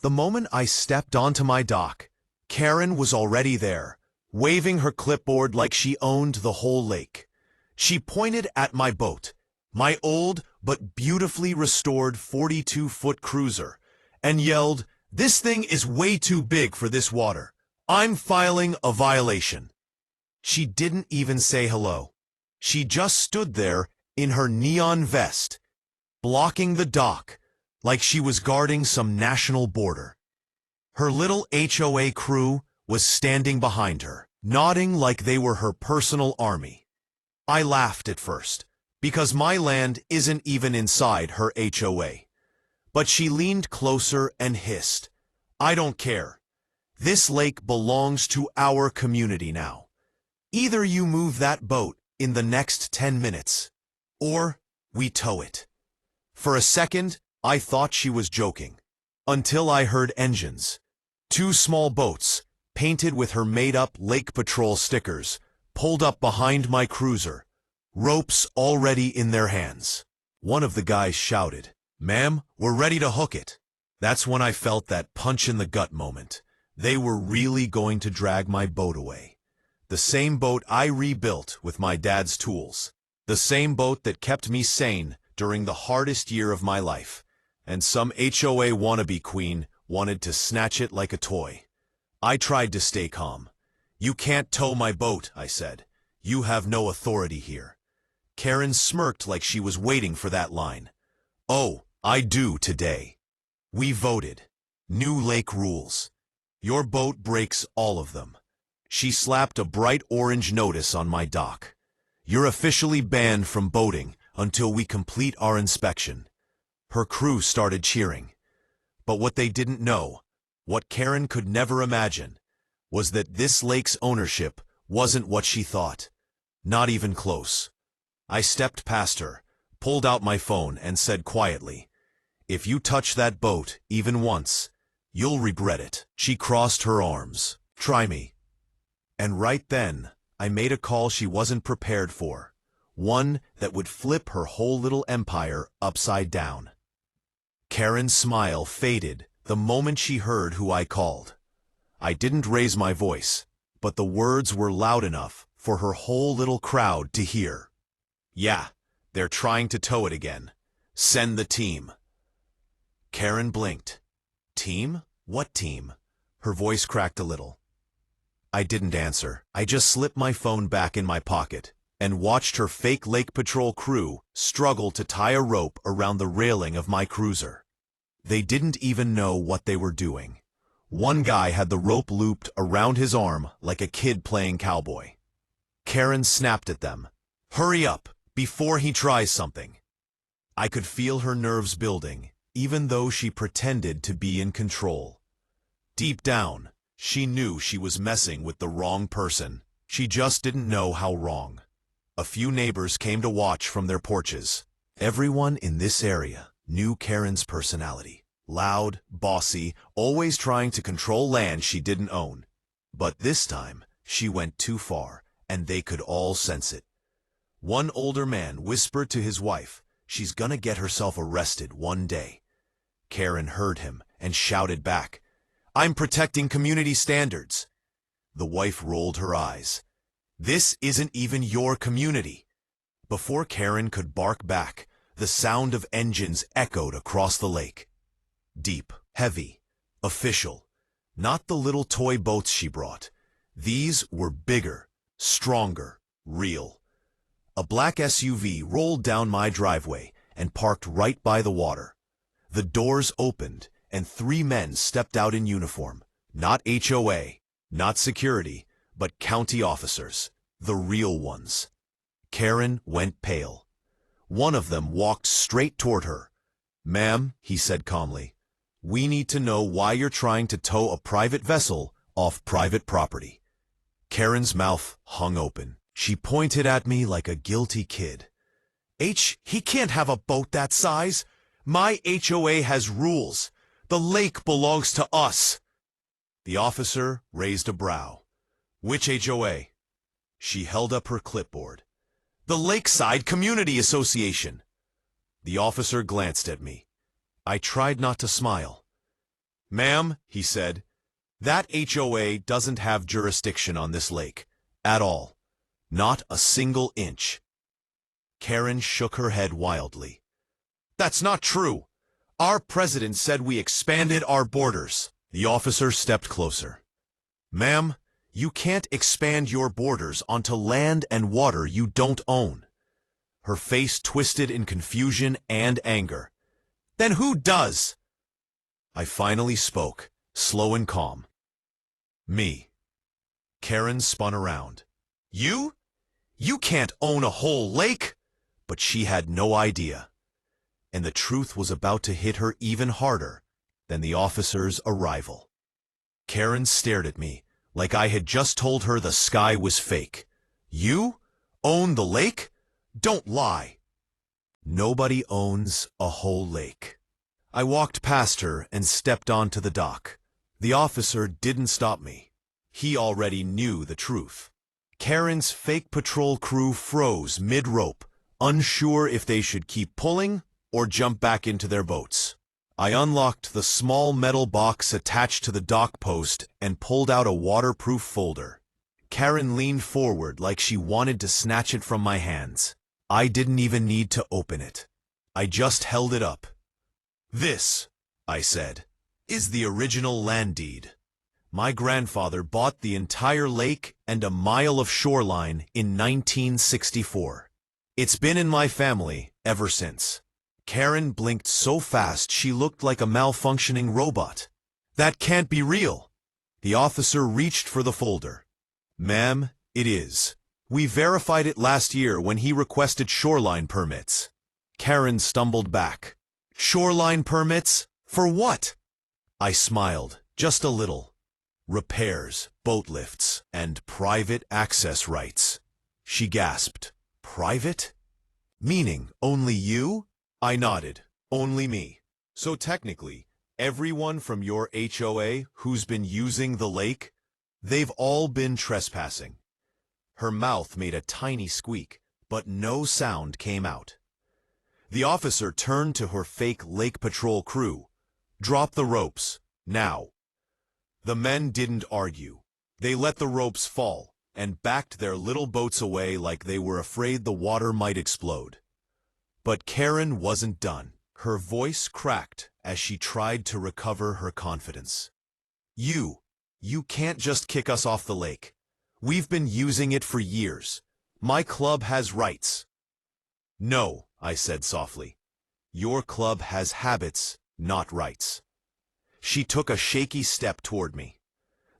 The moment I stepped onto my dock, Karen was already there, waving her clipboard like she owned the whole lake. She pointed at my boat, my old but beautifully restored 42-foot cruiser, and yelled, "This thing is way too big for this water. I'm filing a violation." She didn't even say hello. She just stood there in her neon vest, blocking the dock like she was guarding some national border. Her little HOA crew was standing behind her, nodding like they were her personal army. I laughed at first, because my land isn't even inside her HOA. But she leaned closer and hissed, "I don't care. This lake belongs to our community now. Either you move that boat in the next 10 minutes, or we tow it." For a second, I thought she was joking, until I heard engines. 2 small boats, painted with her made-up Lake Patrol stickers, pulled up behind my cruiser, ropes already in their hands. One of the guys shouted, "Ma'am, we're ready to hook it." That's when I felt that punch-in-the-gut moment. They were really going to drag my boat away. The same boat I rebuilt with my dad's tools. The same boat that kept me sane during the hardest year of my life. And some HOA wannabe queen wanted to snatch it like a toy. I tried to stay calm. "You can't tow my boat," I said. "You have no authority here." Karen smirked like she was waiting for that line. "Oh, I do today. We voted. New lake rules. Your boat breaks all of them." She slapped a bright orange notice on my dock. "You're officially banned from boating until we complete our inspection." Her crew started cheering. But what they didn't know, what Karen could never imagine, was that this lake's ownership wasn't what she thought. Not even close. I stepped past her, pulled out my phone, and said quietly, "If you touch that boat even once, you'll regret it." She crossed her arms. "Try me." And right then, I made a call she wasn't prepared for. One that would flip her whole little empire upside down. Karen's smile faded the moment she heard who I called. I didn't raise my voice, but the words were loud enough for her whole little crowd to hear. "Yeah, they're trying to tow it again. Send the team." Karen blinked. "Team? What team?" Her voice cracked a little. I didn't answer. I just slipped my phone back in my pocket and watched her fake Lake Patrol crew struggle to tie a rope around the railing of my cruiser. They didn't even know what they were doing. One guy had the rope looped around his arm like a kid playing cowboy. Karen snapped at them. "Hurry up, before he tries something." I could feel her nerves building, even though she pretended to be in control. Deep down, she knew she was messing with the wrong person. She just didn't know how wrong. A few neighbors came to watch from their porches. Everyone in this area knew Karen's personality. Loud, bossy, always trying to control land she didn't own. But this time, she went too far, and they could all sense it. One older man whispered to his wife, "She's gonna get herself arrested one day." Karen heard him and shouted back, "I'm protecting community standards." The wife rolled her eyes. "This isn't even your community." Before Karen could bark back, the sound of engines echoed across the lake. Deep, heavy, official. Not the little toy boats she brought. These were bigger, stronger, real. A black SUV rolled down my driveway and parked right by the water. The doors opened, and 3 men stepped out in uniform. Not HOA, not security, but county officers, the real ones. Karen went pale. One of them walked straight toward her. "Ma'am," he said calmly, "we need to know why you're trying to tow a private vessel off private property." Karen's mouth hung open. She pointed at me like a guilty kid. He can't have a boat that size. My HOA has rules. The lake belongs to us." The officer raised a brow. "Which HOA?" She held up her clipboard. "The Lakeside Community Association." The officer glanced at me. I tried not to smile. "Ma'am," he said, "that HOA doesn't have jurisdiction on this lake. At all. Not a single inch." Karen shook her head wildly. "That's not true. Our president said we expanded our borders." The officer stepped closer. "Ma'am, you can't expand your borders onto land and water you don't own." Her face twisted in confusion and anger. "Then who does?" I finally spoke, slow and calm. "Me." Karen spun around. "You? You can't own a whole lake!" But she had no idea. And the truth was about to hit her even harder than the officer's arrival. Karen stared at me like I had just told her the sky was fake. "You own the lake? Don't lie." "Nobody owns a whole lake." I walked past her and stepped onto the dock. The officer didn't stop me. He already knew the truth. Karen's fake patrol crew froze mid-rope, unsure if they should keep pulling or jump back into their boats. I unlocked the small metal box attached to the dock post and pulled out a waterproof folder. Karen leaned forward like she wanted to snatch it from my hands. I didn't even need to open it. I just held it up. "This," I said, "is the original land deed. My grandfather bought the entire lake and a mile of shoreline in 1964. It's been in my family ever since." Karen blinked so fast she looked like a malfunctioning robot. "That can't be real." The officer reached for the folder. "Ma'am, it is. We verified it last year when he requested shoreline permits." Karen stumbled back. "Shoreline permits? For what?" I smiled, just a little. "Repairs, boat lifts, and private access rights." She gasped. "Private? Meaning only you?" I nodded. "Only me. So technically, everyone from your HOA who's been using the lake, they've all been trespassing." Her mouth made a tiny squeak, but no sound came out. The officer turned to her fake lake patrol crew. "Drop the ropes, now." The men didn't argue. They let the ropes fall and backed their little boats away like they were afraid the water might explode. But Karen wasn't done. Her voice cracked as she tried to recover her confidence. You can't just kick us off the lake. We've been using it for years. My club has rights." "No," I said softly. "Your club has habits, not rights." She took a shaky step toward me.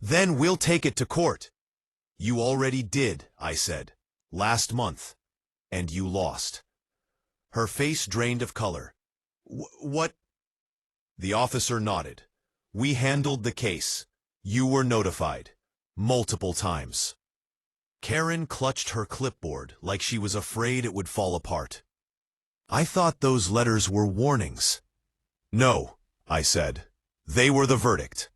"Then we'll take it to court." "You already did," I said, "last month. And you lost." Her face drained of color. What?" The officer nodded. "We handled the case. You were notified. Multiple times." Karen clutched her clipboard like she was afraid it would fall apart. "I thought those letters were warnings." "No," I said. "They were the verdict."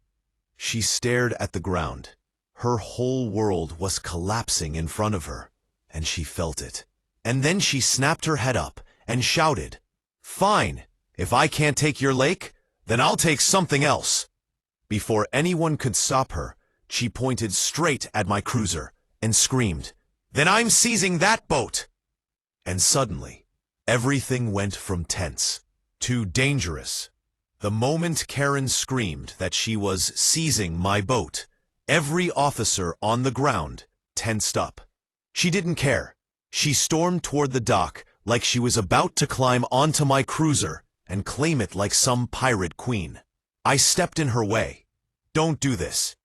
She stared at the ground. Her whole world was collapsing in front of her, and she felt it. And then she snapped her head up and shouted, "Fine! If I can't take your lake, then I'll take something else." Before anyone could stop her, she pointed straight at my cruiser and screamed, "Then I'm seizing that boat!" And suddenly, everything went from tense to dangerous. The moment Karen screamed that she was seizing my boat, every officer on the ground tensed up. She didn't care. She stormed toward the dock like she was about to climb onto my cruiser and claim it like some pirate queen. I stepped in her way. "Don't do this."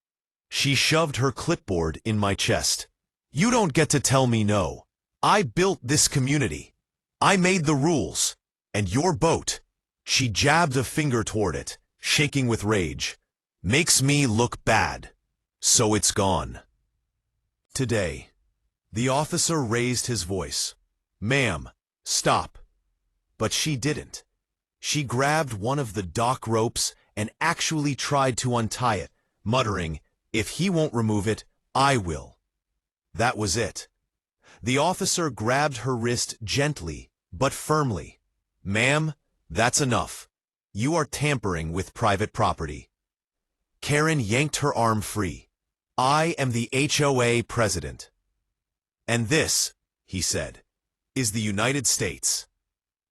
She shoved her clipboard in my chest. "You don't get to tell me no. I built this community. I made the rules. And your boat," she jabbed a finger toward it, shaking with rage, "makes me look bad. So it's gone." Today, the officer raised his voice. "Ma'am, stop." But she didn't. She grabbed one of the dock ropes and actually tried to untie it, muttering, "If he won't remove it, I will." That was it. The officer grabbed her wrist gently but firmly. "Ma'am, that's enough. You are tampering with private property." Karen yanked her arm free. I am the HOA president. And this, he said, is the United States.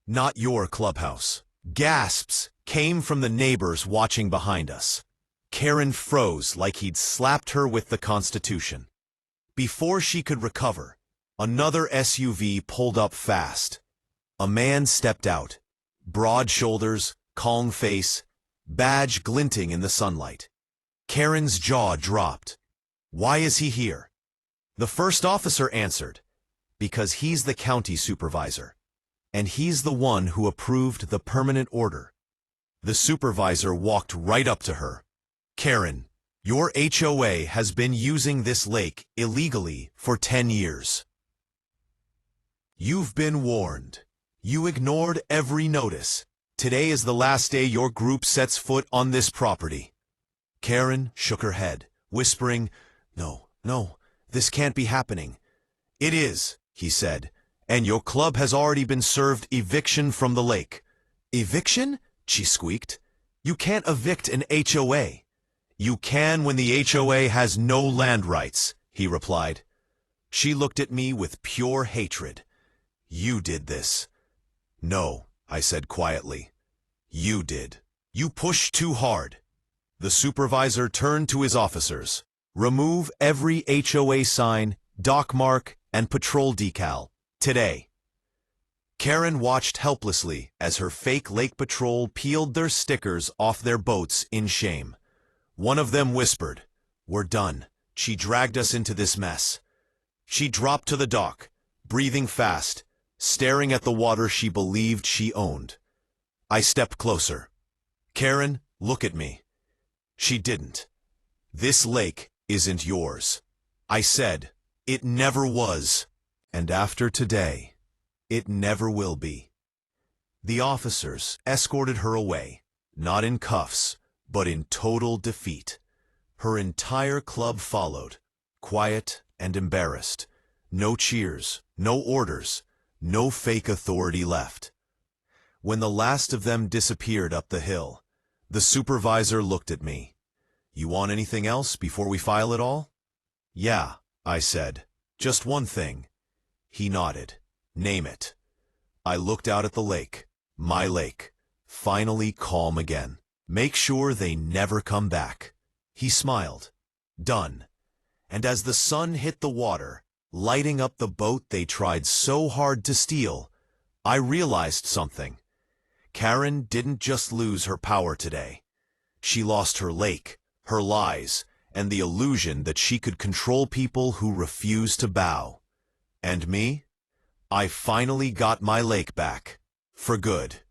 Not your clubhouse. Gasps came from the neighbors watching behind us. Karen froze like he'd slapped her with the Constitution. Before she could recover, another SUV pulled up fast. A man stepped out, broad shoulders, calm face, badge glinting in the sunlight. Karen's jaw dropped. Why is he here? The first officer answered, because he's the county supervisor, and he's the one who approved the permanent order. The supervisor walked right up to her. Karen, your HOA has been using this lake illegally for 10 years. You've been warned. You ignored every notice. Today is the last day your group sets foot on this property. Karen shook her head, whispering, No, this can't be happening. It is, he said, and your club has already been served eviction from the lake. Eviction? She squeaked. You can't evict an HOA. You can when the HOA has no land rights, he replied. She looked at me with pure hatred. You did this. No, I said quietly. You did. You pushed too hard. The supervisor turned to his officers. Remove every HOA sign, dock mark, and patrol decal. Today. Karen watched helplessly as her fake lake patrol peeled their stickers off their boats in shame. One of them whispered, We're done. She dragged us into this mess. She dropped to the dock, breathing fast, staring at the water she believed she owned. I stepped closer. Karen, look at me. She didn't. This lake isn't yours. I said, it never was. And after today, it never will be. The officers escorted her away, not in cuffs, but in total defeat. Her entire club followed, quiet and embarrassed. No cheers, no orders, no fake authority left. When the last of them disappeared up the hill, the supervisor looked at me. You want anything else before we file it all? Yeah, I said. Just one thing. He nodded. Name it. I looked out at the lake, my lake, finally calm again. Make sure they never come back. He smiled. Done. And as the sun hit the water, lighting up the boat they tried so hard to steal, I realized something. Karen didn't just lose her power today. She lost her lake, her lies, and the illusion that she could control people who refused to bow. And me? I finally got my lake back. For good.